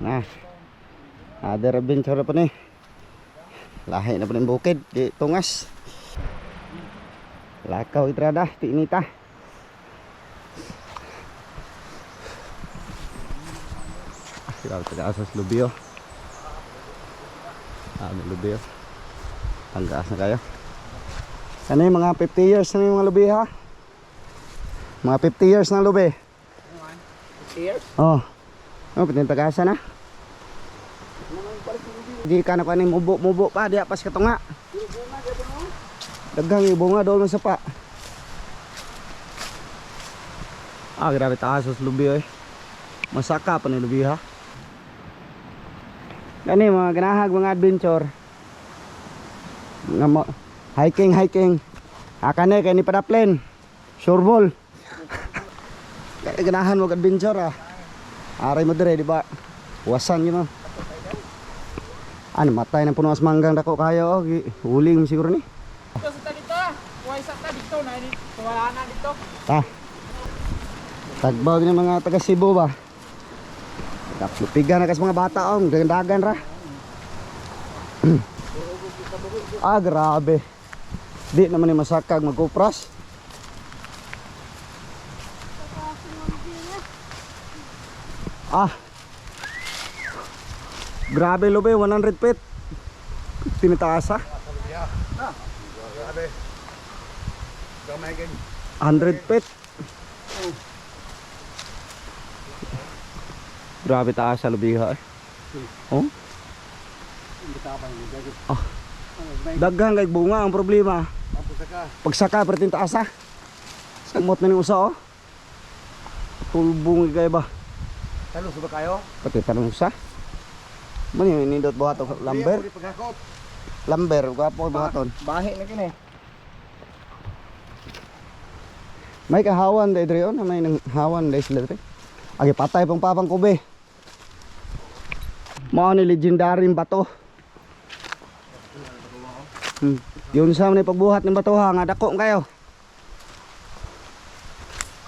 Nah, ada adventure apa nih? Lahi na pa rin bukid di tungas. Lakaw itrada ti inita. Sila taga-asas lubyo. May lubyo. Tanggaas na kayo. Ano yung mga 50 years na yung mga lubi ha? Mga 50 years na lubi. 50 years? Oh. Oh, pinintagasan na. Di ka na kanin mubo pa di pas katunga. Daghang bunga daw sa pa. Grabe taas sa lubi eh. Masaka pa ni lubi ha. Gani mga ganahag mga adventure. Nga hiking. Akane kay ni padaplen. Sureball. Ganahan mo adventure ah. Aray mo dire di ba? Wasan yun oh. Ano matay ng punuas manggang dako kayo oh. Huling siguro ni. Dito sa dito. Why sa dito na ni. Wala na dito. Tagbag ng mga taga Cebu ba? Lupigan na kas mga bata oh. Dagan-dagan ra. Grabe. Di naman ni masakag magkupras. Grabe lobe 100 feet. Tinitaasa. Grabe. Gamay gid. 100 feet. Grabe taas sa lubiha eh. Oh. Daghang kay bunga ang problema. Pagsaka pertin taasa. Sumot na ni usa oh. Tulbong kay ba? Talos ba kayo? Pati tanong usa. Man yung nindot buhaton lamber. Lamber gapo buhaton. Bahi na kini. May kahawan dai dre on, may nang hawan dai sila dre. Agi patay pang papang kube. Mao ni legendary bato. Yun sa man pagbuhat ng bato ha nga dako kayo.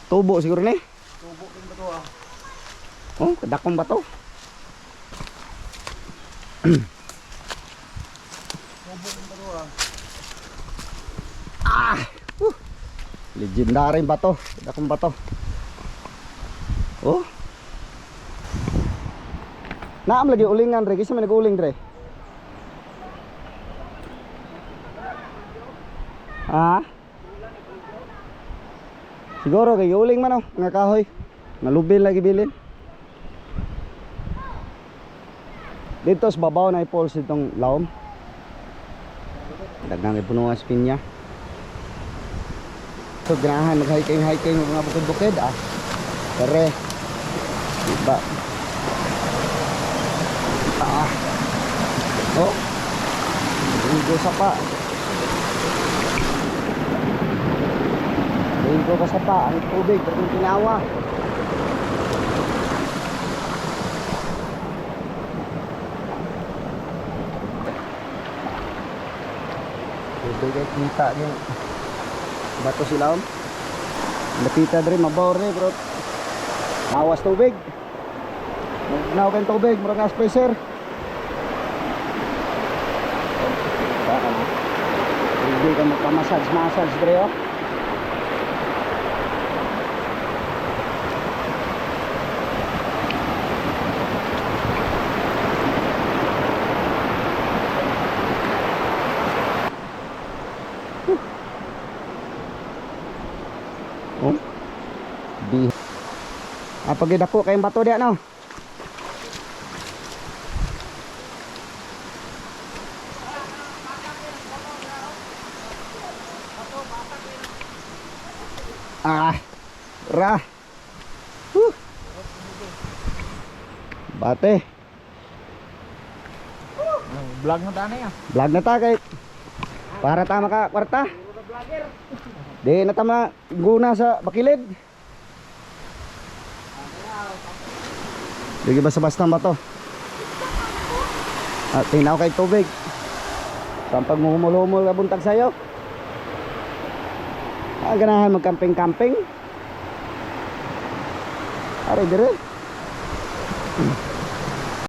Tubo siguro ni. Tubo din bato ah. Oh, kadakong bato. Tubo din bato Ah! Legendary bato, kadakong bato. Oh. Naam lagi ulingan re, kisa may nag-uling re. Siguro kay uling man oh, nga kahoy. Nalubil lagi bilin. Dito sa babaw na i-falls itong laom. Daghang ipuno ang spinya. So ganahan mag-hiking mga bukid-bukid Kere. Diba? Oh. Ligo sa pa. Ligo ka sa pa. Ang tubig, ang tinawa. Tubig ay kita niya. Bato sila napita rin, mabaw rin bro. Awas tubig. Magnaw kayong tubig, murang gas pressure. Hindi ka magpamassage rin oh. Di. Pag dako kayong bato diyan no. Ra. Bate. Vlog na tani ah. Vlog na ta kay para ta maka kwarta. Di na tama guna sa bakilid. Lagi basta-basta ba to? Tinaw kay tubig. Sampag mo humul-humul ka buntag sayo. Ganahan mag-camping-camping. Aray dire.